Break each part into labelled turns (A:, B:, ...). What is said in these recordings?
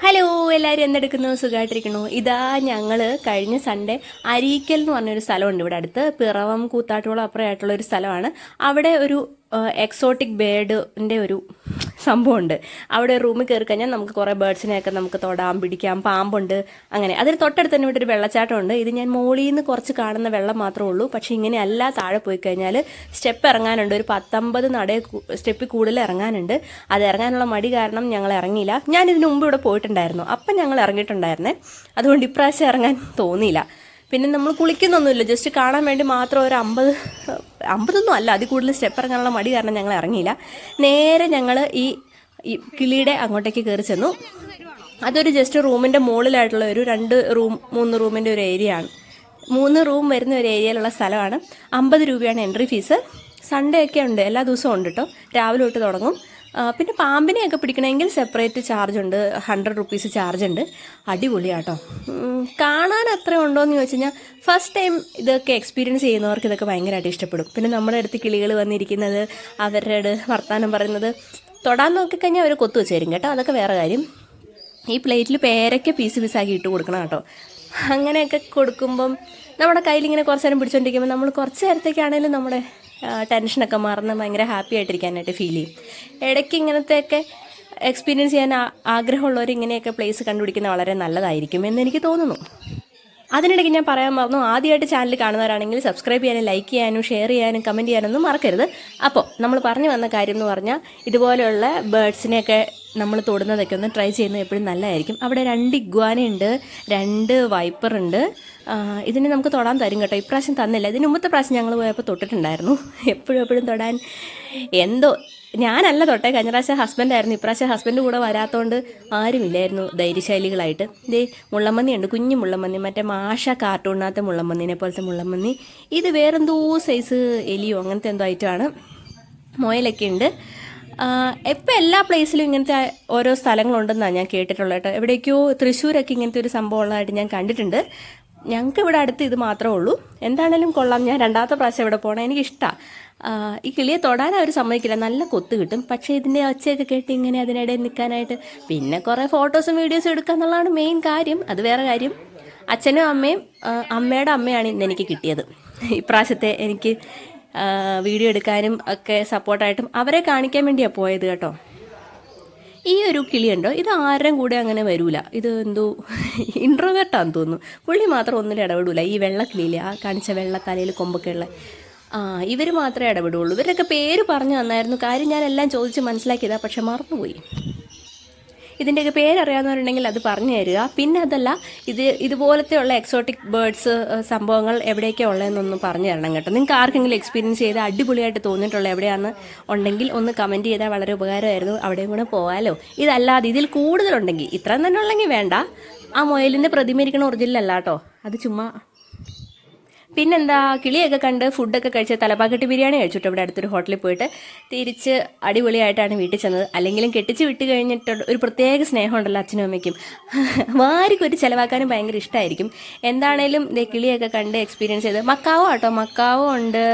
A: Hello, എല്ലാവരും എന്തെടുക്കുന്നു? സുഖമായിട്ടിരിക്കുന്നു. ഇതാ ഞങ്ങൾ കഴിഞ്ഞ സൺഡേ അരീക്കൽ എന്ന് പറഞ്ഞൊരു സ്ഥലമുണ്ട് ഇവിടെ അടുത്ത്. പിറവം കൂത്താട്ടുകുളം അപ്പുറമായിട്ടുള്ള ഒരു സ്ഥലമാണ്. അവിടെ ഒരു എക്സോട്ടിക് ബേർഡിൻ്റെ ഒരു സംഭവമുണ്ട്. അവിടെ റൂമിൽ കയറി കഴിഞ്ഞാൽ നമുക്ക് കുറേ ബേർഡ്സിനെയൊക്കെ നമുക്ക് തൊടാം, പിടിക്കാം. പാമ്പുണ്ട്. അങ്ങനെ അതിന് തൊട്ടടുത്ത് തന്നെ ഇവിടെ ഒരു വെള്ളച്ചാട്ടമുണ്ട്. ഇത് ഞാൻ മോളിൽ നിന്ന് കുറച്ച് കാണുന്ന വെള്ളം മാത്രമേ ഉള്ളൂ. പക്ഷേ ഇങ്ങനെയല്ല, താഴെ പോയി കഴിഞ്ഞാൽ സ്റ്റെപ്പ് ഇറങ്ങാനുണ്ട്. ഒരു 19 സ്റ്റെപ്പിൽ കൂടുതൽ ഇറങ്ങാനുണ്ട്. അത് ഇറങ്ങാനുള്ള മടി കാരണം ഞങ്ങൾ ഇറങ്ങിയില്ല. ഞാൻ ഇതിന് മുമ്പ് ഇവിടെ പോയിട്ടുണ്ടായിരുന്നു, അപ്പം ഞങ്ങൾ ഇറങ്ങിയിട്ടുണ്ടായിരുന്നേ. അതുകൊണ്ട് ഇപ്രാവശ്യം ഇറങ്ങാൻ തോന്നിയില്ല. പിന്നെ നമ്മൾ കുളിക്കുന്നൊന്നുമില്ല, ജസ്റ്റ് കാണാൻ വേണ്ടി മാത്രം ഒരു 50 അല്ല, അതിൽ കൂടുതൽ സ്റ്റെപ്പ് ഇറങ്ങാനുള്ള മടി കാരണം ഞങ്ങൾ ഇറങ്ങിയില്ല. നേരെ ഞങ്ങൾ ഈ കിളിയുടെ അങ്ങോട്ടേക്ക് കയറി ചെന്നു. അതൊരു ജസ്റ്റ് റൂമിൻ്റെ മുകളിലായിട്ടുള്ള ഒരു 3 റൂമിൻ്റെ ഒരു ഏരിയ ആണ്. 3 റൂം വരുന്ന ഒരു ഏരിയയിലുള്ള സ്ഥലമാണ്. 50 രൂപയാണ് എൻട്രി ഫീസ്. സൺഡേ ഒക്കെ ഉണ്ട്, എല്ലാ ദിവസവും ഉണ്ട് കേട്ടോ. രാവിലെ തൊട്ട് തുടങ്ങും. പിന്നെ പാമ്പിനെയൊക്കെ പിടിക്കണമെങ്കിൽ സെപ്പറേറ്റ് ചാർജ് ഉണ്ട്, 100 റുപ്പീസ് ചാർജ് ഉണ്ട്. അടിപൊളിയാട്ടോ. കാണാൻ അത്ര ഉണ്ടോ എന്ന് ചോദിച്ചു കഴിഞ്ഞാൽ ഫസ്റ്റ് ടൈം ഇതൊക്കെ എക്സ്പീരിയൻസ് ചെയ്യുന്നവർക്ക് ഇതൊക്കെ ഭയങ്കരമായിട്ട് ഇഷ്ടപ്പെടും. പിന്നെ നമ്മുടെ അടുത്ത് കിളികൾ വന്നിരിക്കുന്നത്, അവരുടെ വർത്തമാനം പറയുന്നത്, തൊടാൻ നോക്കിക്കഴിഞ്ഞാൽ അവർ കൊത്തു വെച്ചേരും കേട്ടോ. അതൊക്കെ വേറെ കാര്യം. ഈ പ്ലേറ്റിൽ പേരയ്ക്ക പീസാക്കി ഇട്ട് കൊടുക്കണം കേട്ടോ. അങ്ങനെയൊക്കെ കൊടുക്കുമ്പം നമ്മുടെ കയ്യിലിങ്ങനെ കുറച്ച് നേരം പിടിച്ചുകൊണ്ടിരിക്കുമ്പോൾ നമ്മൾ കുറച്ച് നേരത്തേക്കാണെങ്കിലും നമ്മുടെ ടെൻഷനൊക്കെ മറന്ന് ഭയങ്കര ഹാപ്പി ആയിട്ടിരിക്കാനായിട്ട് ഫീൽ ചെയ്യും. ഇടയ്ക്ക് ഇങ്ങനത്തെയൊക്കെ എക്സ്പീരിയൻസ് ചെയ്യാൻ ആഗ്രഹമുള്ളവർ ഇങ്ങനെയൊക്കെ പ്ലേസ് കണ്ടുപിടിക്കുന്നത് വളരെ നല്ലതായിരിക്കും എന്ന് എനിക്ക് തോന്നുന്നു. അതിനിടയ്ക്ക് ഞാൻ പറയാൻ മറന്നു, ആദ്യമായിട്ട് ചാനൽ കാണുന്നവരാണെങ്കിൽ സബ്സ്ക്രൈബ് ചെയ്യാനും ലൈക്ക് ചെയ്യാനും ഷെയർ ചെയ്യാനും കമൻറ്റ് ചെയ്യാനൊന്നും മറക്കരുത്. അപ്പോൾ നമ്മൾ പറഞ്ഞു വന്ന കാര്യം എന്ന് പറഞ്ഞാൽ, ഇതുപോലെയുള്ള ബേർഡ്സിനെയൊക്കെ നമ്മൾ തൊടുന്നതൊക്കെ ഒന്ന് ട്രൈ ചെയ്യുന്നത് എപ്പോഴും നല്ലതായിരിക്കും. അവിടെ 2 ഇഗ്വാനയുണ്ട്, 2 വൈപ്പറുണ്ട്. ഇതിനെ നമുക്ക് തൊടാൻ തരും കേട്ടോ. ഇപ്രാവശ്യം തന്നില്ല, ഇതിന് മുമ്പത്തെ പ്രാവശ്യം ഞങ്ങൾ പോയപ്പോൾ തൊട്ടിട്ടുണ്ടായിരുന്നു. എപ്പോഴും തൊടാൻ എന്തോ, ഞാനല്ല തൊട്ടേ, കഴിഞ്ഞ പ്രാവശ്യം ഹസ്ബൻഡായിരുന്നു. ഇപ്രാവശ്യം ഹസ്ബൻഡ് കൂടെ വരാത്തതുകൊണ്ട് ആരുമില്ലായിരുന്നു ധൈര്യശാലികളായിട്ട്. ഇതേ മുള്ളമ്പന്നിയുണ്ട്, കുഞ്ഞു മുള്ളമ്പന്നി, മറ്റേ മാഷ കാർട്ടൂണിനകത്തെ മുള്ളമ്പന്നിനെ പോലത്തെ മുള്ളമ്പന്നി. ഇത് വേറെന്തോ സൈസ് എലിയോ അങ്ങനത്തെ എന്തോ ഐറ്റമാണ്. മുയലൊക്കെ ഉണ്ട്. ഇപ്പം എല്ലാ പ്ലേസിലും ഇങ്ങനത്തെ ഓരോ സ്ഥലങ്ങളുണ്ടെന്നാണ് ഞാൻ കേട്ടിട്ടുള്ളത് കേട്ടോ. എവിടേക്കോ തൃശ്ശൂരൊക്കെ ഇങ്ങനത്തെ ഒരു സംഭവം ഉള്ളതായിട്ട് ഞാൻ കണ്ടിട്ടുണ്ട്. ഞങ്ങൾക്ക് ഇവിടെ അടുത്ത് ഇത് മാത്രമേ ഉള്ളൂ. എന്താണേലും കൊള്ളാം. ഞാൻ 2ാമത്തെ പ്രാവശ്യം ഇവിടെ പോകണം. എനിക്കിഷ്ടമാണ്. ഈ കിളിയെ തൊടാൻ അവർ സമ്മതിക്കില്ല, നല്ല കൊത്ത് കിട്ടും. പക്ഷേ ഇതിൻ്റെ ഒച്ചയൊക്കെ കേട്ട് ഇങ്ങനെ അതിനിടയിൽ നിൽക്കാനായിട്ട്, പിന്നെ കുറേ ഫോട്ടോസും വീഡിയോസും എടുക്കുക എന്നുള്ളതാണ് മെയിൻ കാര്യം. അത് വേറെ കാര്യം. അച്ഛനും അമ്മയും, അമ്മയുടെ അമ്മയാണ് ഇന്ന് എനിക്ക് കിട്ടിയത്. ഇപ്രാവശ്യത്തെ എനിക്ക് വീഡിയോ എടുക്കാനും ഒക്കെ സപ്പോർട്ടായിട്ടും അവരെ കാണിക്കാൻ വേണ്ടിയാണ് പോയത് കേട്ടോ. ഈ ഒരു കിളിയുണ്ടോ, ഇത് ആരുടെയും കൂടെ അങ്ങനെ വരൂല. ഇത് എന്തോ ഇൻട്രോവേർട്ടാന്ന് തോന്നുന്നു. പുള്ളി മാത്രം ഒന്നിലും ഇടപെടൂല. ഈ വെള്ളക്കിളിയില്ലേ, ആ കാണിച്ച വെള്ള തലയിൽ കൊമ്പൊക്കെ ഉള്ള ഇവർ മാത്രമേ ഇടപെടുള്ളൂ. ഇവരുടെയൊക്കെ പേര് പറഞ്ഞു തന്നായിരുന്നു. കാര്യം ഞാൻ എല്ലാം ചോദിച്ച് മനസ്സിലാക്കിയതാണ്, പക്ഷെ മറന്നുപോയി. ഇതിൻ്റെയൊക്കെ പേരറിയാവുന്നവരുണ്ടെങ്കിൽ അത് പറഞ്ഞു തരിക. പിന്നെ അതല്ല, ഇതുപോലത്തെയുള്ള എക്സോട്ടിക് ബേർഡ്സ് സംഭവങ്ങൾ എവിടെയൊക്കെ ഉള്ളതെന്നൊന്ന് പറഞ്ഞു തരണം കേട്ടോ. നിങ്ങൾക്ക് ആർക്കെങ്കിലും എക്സ്പീരിയൻസ് ചെയ്ത് അടിപൊളിയായിട്ട് തോന്നിയിട്ടുള്ള എവിടെയാണെന്ന് ഉണ്ടെങ്കിൽ ഒന്ന് കമൻറ്റ് ചെയ്താൽ വളരെ ഉപകാരമായിരുന്നു. അവിടെയും കൂടെ പോകാമല്ലോ. ഇതല്ലാതെ ഇതിൽ കൂടുതലുണ്ടെങ്കിൽ, ഇത്രയും തന്നെ ഉള്ളെങ്കിൽ വേണ്ട. ആ മുയലിൻ്റെ പ്രതിമ ഇരിക്കണ ഒറിജിനലല്ല കേട്ടോ, അത് ചുമ്മാ. പിന്നെന്താ, കിളിയൊക്കെ കണ്ട് ഫുഡൊക്കെ കഴിച്ച് തലപ്പാക്കട്ടി ബിരിയാണി കഴിച്ചിട്ട് ഇവിടെ അടുത്തൊരു ഹോട്ടലിൽ പോയിട്ട് തിരിച്ച് അടിപൊളിയായിട്ടാണ് വീട്ടിൽ ചെന്നത്. അല്ലെങ്കിലും കെട്ടിച്ച് വിട്ട് കഴിഞ്ഞിട്ട് ഒരു പ്രത്യേക സ്നേഹമുണ്ടല്ലോ അച്ഛനും അമ്മയ്ക്കും. വാരിക്കൊരു ചിലവാക്കാനും ഭയങ്കര ഇഷ്ടമായിരിക്കും. എന്താണേലും കിളിയൊക്കെ കണ്ട് എക്സ്പീരിയൻസ് ചെയ്ത്. മക്കാവോ കേട്ടോ, മക്കാവോ ഉണ്ട്.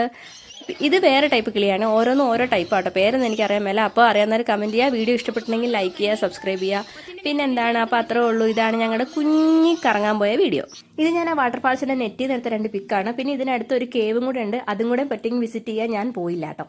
A: ഇത് വേറെ ടൈപ്പ് കിളിയാണ്. ഓരോന്നും ഓരോ ടൈപ്പ് ആട്ടോ. പേരൊന്നും എനിക്കറിയാൻ മേല. അപ്പോൾ അറിയാവുന്നവർ കമൻറ്റ് ചെയ്യുക. വീഡിയോ ഇഷ്ടപ്പെട്ടിട്ടുണ്ടെങ്കിൽ ലൈക്ക് ചെയ്യുക, സബ്സ്ക്രൈബ് ചെയ്യുക. പിന്നെ എന്താണ്, അപ്പോൾ അത്രേ ഉള്ളൂ. ഇതാണ് ഞങ്ങളുടെ കുഞ്ഞി കറങ്ങാൻ പോയ വീഡിയോ. ഇത് ഞാൻ ആ വാട്ടർഫാൾസിൻ്റെ നെറ്റിൽ നിന്ന് എടുത്ത 2 പിക്കാണ്. പിന്നെ ഇതിനടുത്ത് ഒരു കേവും കൂടെ ഉണ്ട്. അതും കൂടെ പറ്റിയെങ്കിൽ വിസിറ്റ് ചെയ്യാൻ ഞാൻ പോയില്ല കേട്ടോ.